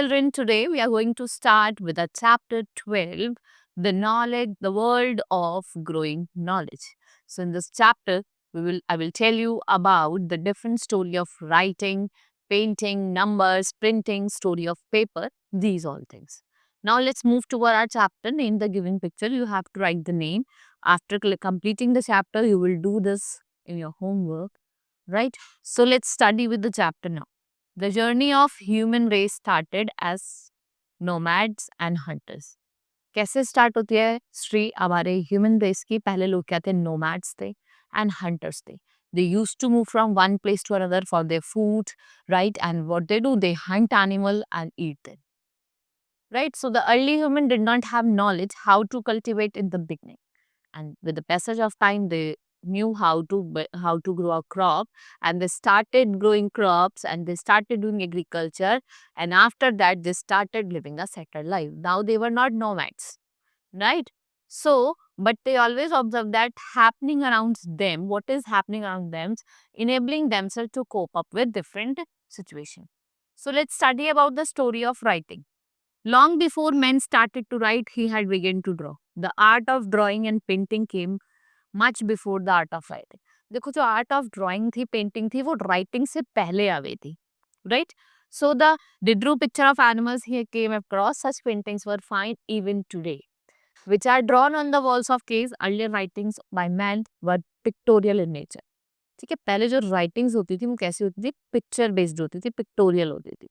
children, today we are going to start with a chapter 12, the world of growing knowledge. So in this chapter, I will tell you about the different story of writing, painting, numbers, printing, story of paper, these all things. Now let's move toward our chapter. Name the given picture. You have to write the name. After completing the chapter, you will do this in your homework, right? So let's study with the chapter now. The journey of human race started as nomads and hunters. कैसे start होती है history हमारे human race की? पहले लोग क्या थे? Nomads थे एंड हंटर्स थे. They used to move from one place to another for their food, right? And what they do, they hunt animal and eat them, right? So the early human did not have knowledge how to cultivate in the beginning, and with the passage of time they knew how to grow a crop, and they started growing crops and they started doing agriculture, and after that they started living a settled life. Now they were not nomads, right? So but they always observe that happening around them, what is happening around them, enabling themselves to cope up with different situations. So let's study about the story of writing. Long before men started to write, he had begun to draw. The art of drawing and painting came much before the art of writing. देखो जो art of drawing थी, painting थी, वो writing से पहले आ गई थी, right? So the drew picture of animals he came across. Such paintings were found even today, which are drawn on the walls of caves. Earlier writings by men were pictorial in nature. ठीक है, पहले जो writings होती थी वो कैसी होती थी? पिक्चर बेस्ड होती थी, पिक्टोरियल होती थी.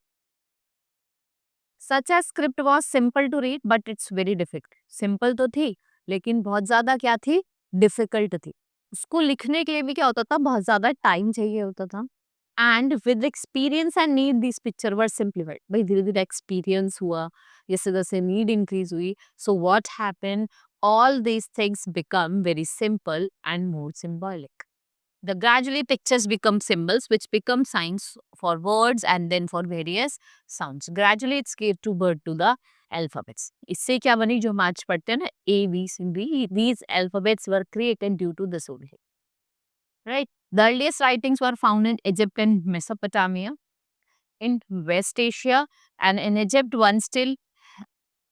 Such a script was simple to read but it's very difficult. Simple तो थी लेकिन बहुत ज्यादा क्या थी? डिफिकल्ट थी. उसको लिखने के लिए भी क्या होता था? बहुत ज्यादा टाइम चाहिए होता था. And with experience and need this picture were simplified. भाई धीरे धीरे एक्सपीरियंस हुआ, जैसे जैसे नीड इंक्रीज हुई, so what happen, all these things become very simple and more symbolic. The gradually pictures become symbols which become signs for words and then for various sounds. Gradually it's gave to birth to the alphabets. इससे क्या बनी? जो हम आज पढ़ते हैं ना, A, B, C, D, these alphabets were created due to this only. Right? The earliest writings were found in Egypt and Mesopotamia, in West Asia, and in Egypt one still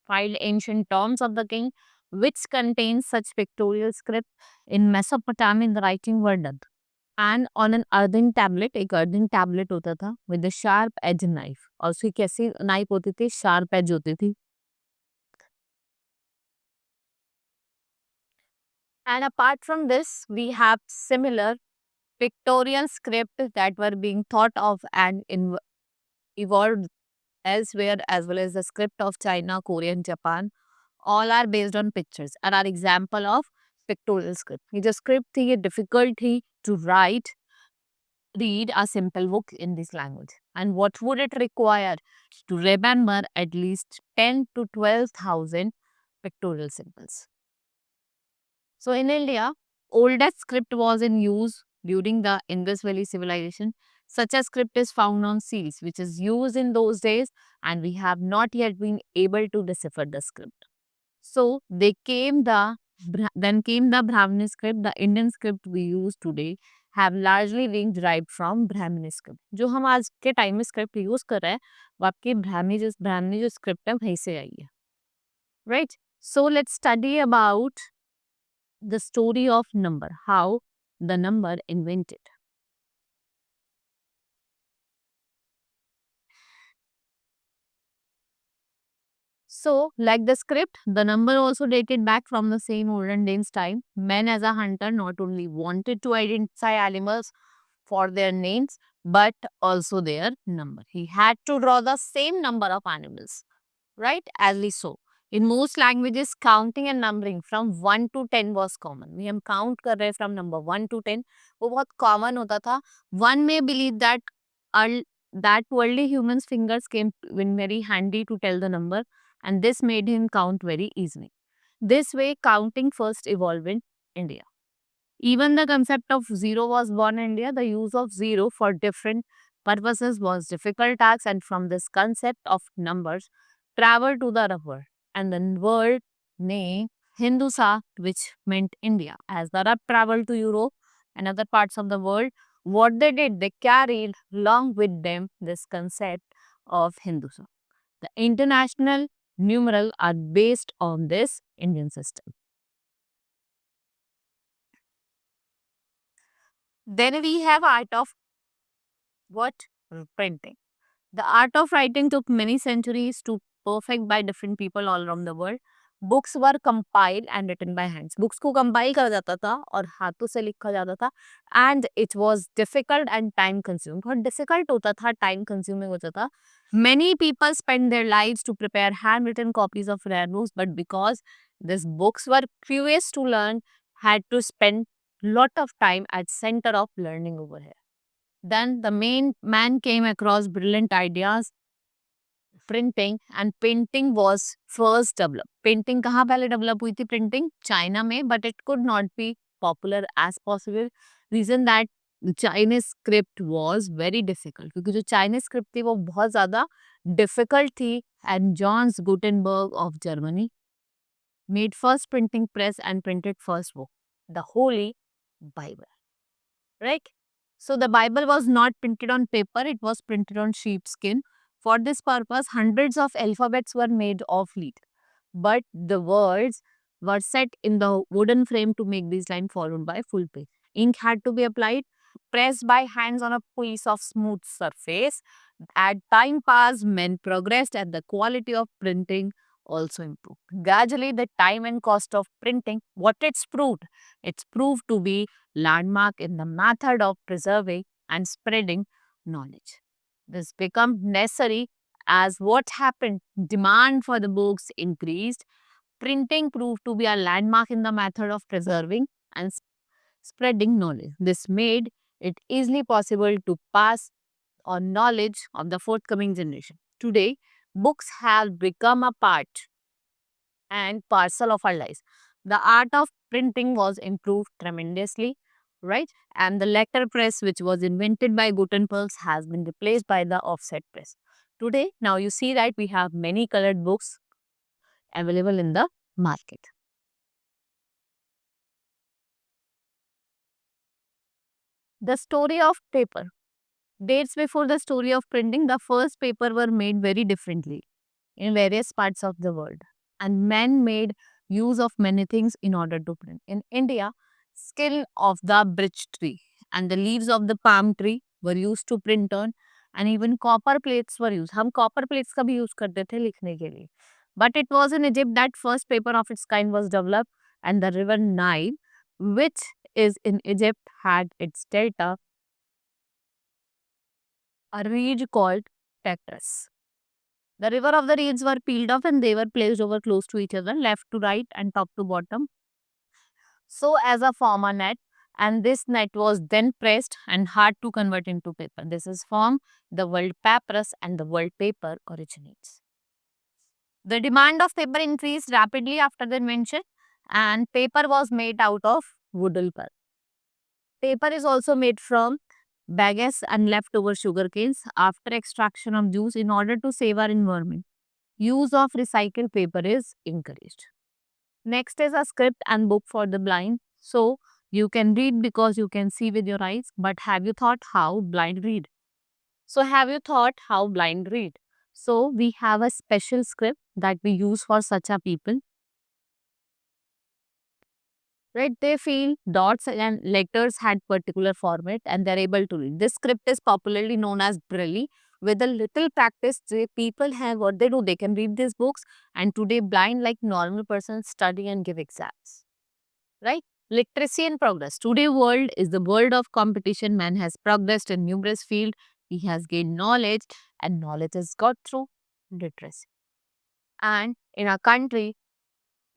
filed ancient tombs of the king which contains such pictorial script. In Mesopotamia the writing were done and on an earthen tablet. एक earthen tablet होता था with a sharp edge knife, और उसकी कैसी knife होती थी? Sharp edge होती थी. And apart from this we have similar pictorial script that were being thought of and evolved elsewhere, as well as the script of China, Korea and Japan. All are based on pictures and are example of pictorial script. ये जो script थी ये difficult थी to write, read a simple book in this language. And what would it require? To remember at least 10 to 12,000 pictorial symbols. So in India, oldest script was in use during the Indus Valley civilization. Such a script is found on seals, which is used in those days, and we have not yet been able to decipher the script. So then came the Brahmini script. The Indian script we use today have largely been derived from Brahmini script. जो हम आज के time में script use कर रहे हैं वो आपकी ब्राह्मणी जो स्क्रिप्ट है वहीं से आई है, right? So let's study about the story of number, how the number invented. So, like the script, the number also dated back from the same olden days time. Men as a hunter not only wanted to identify animals for their names, but also their number. He had to draw the same number of animals, right? As we saw. In most languages, counting and numbering from 1 to 10 was common. We हम count कर रहे हैं from number 1 to 10, वो बहुत common होता था. One may believe that that early humans' fingers came in very handy to tell the number, and this made him count very easily. This way, counting first evolved in India. Even the concept of zero was born in India. The use of zero for different purposes was difficult task, and from this concept of numbers traveled to the Arab world and the word name Hindusa, which meant India. As the Arab traveled to Europe and other parts of the world, what they did, they carried along with them this concept of Hindusa. The international numeral are based on this Indian system. Then we have art of what? Printing. The art of writing took many centuries to perfect by different people all around the world. Books were compiled and written by hands. Books को compile करा जाता था और हाथों से लिखा जाता था and it was difficult and time consuming. बहुत difficult होता था, time consuming होता था. Many people spent their lives to prepare handwritten copies of rare books, but because these books were curious to learn, had to spend lot of time at center of learning over here. Then the main man came across brilliant ideas. Printing and painting was first developed. Painting कहाँ पहले develop हुई थी? Printing China में, but it could not be popular as possible. Reason that the Chinese script was very difficult क्योंकि जो Chinese script थी वो बहुत ज़्यादा difficult थी. And Johannes Gutenberg of Germany made first printing press and printed first book, the Holy Bible. Right? So the Bible was not printed on paper, it was printed on sheepskin. For this purpose, hundreds of alphabets were made of lead. But the words were set in the wooden frame to make these lines followed by full page. Ink had to be applied, pressed by hands on a piece of smooth surface. As time passed, men progressed and the quality of printing also improved. Gradually, the time and cost of printing, what it's proved? It's proved to be landmark in the method of preserving and spreading knowledge. This became necessary as what happened? Demand for the books increased. Printing proved to be a landmark in the method of preserving and spreading knowledge. This made it easily possible to pass on knowledge of the forthcoming generation. Today, books have become a part and parcel of our lives. The art of printing was improved tremendously, right? And the letterpress, which was invented by Gutenberg, has been replaced by the offset press. Today, now you see that we have many colored books available in the market. The story of paper. Dates before the story of printing, the first paper were made very differently in various parts of the world. And men made use of many things in order to print. In India, skin of the birch tree and the leaves of the palm tree were used to print on, and even copper plates were used. हम copper plates का भी use करते थे लिखने के लिए. But it was in Egypt that first paper of its kind was developed, and the river Nile, which is in Egypt, had its delta a reed called Tigris. The river of the reeds were peeled off and they were placed over close to each other, left to right and top to bottom, so as a form a net, and this net was then pressed and hard to convert into paper. This is form the word papyrus and the word paper originates. The demand of paper increased rapidly after the invention, and paper was made out of woodland pulp. Paper is also made from bagasse and leftover sugar canes after extraction of juice in order to save our environment. Use of recycled paper is encouraged. Next is a script and book for the blind. So you can read because you can see with your eyes, but have you thought how blind read? So have you thought how blind read? So we have a special script that we use for such a people. Right, they feel dots and letters had particular format and they're able to read. This script is popularly known as Braille. With a little practice, people have what they do. They can read these books, and today blind like normal persons study and give exams. Right? Literacy and progress. Today world is the world of competition. Man has progressed in numerous fields. He has gained knowledge, and knowledge is got through literacy. And in our country,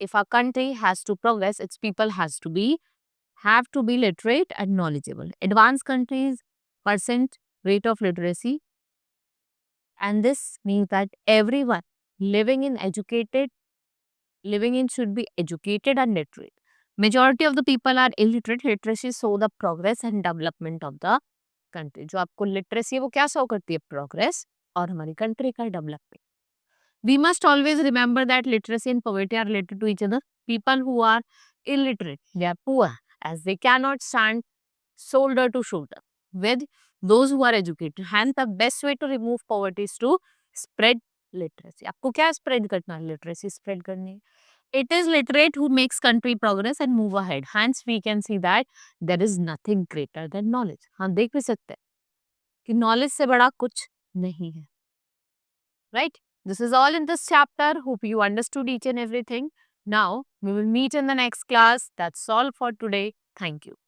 if our country has to progress, its people have to be literate and knowledgeable. Advanced countries percent rate of literacy, and this means that everyone living in should be educated and literate. Majority of the people are illiterate. Literacy show the progress and development of the country. जो आपको literacy है वो क्या show करती है? Progress और हमारी country का development. We must always remember that literacy and poverty are related to each other. People who are illiterate, they are poor as they cannot stand shoulder to shoulder with those who are educated. Hence, the best way to remove poverty is to spread literacy. आपको क्या spread करना है? Literacy spread करनी है। It is literate who makes country progress and move ahead. Hence, we can see that there is nothing greater than knowledge. हम देख भी सकते हैं कि knowledge से बड़ा कुछ नहीं है. Right? This is all in this chapter. Hope you understood each and everything. Now, we will meet in the next class. That's all for today. Thank you.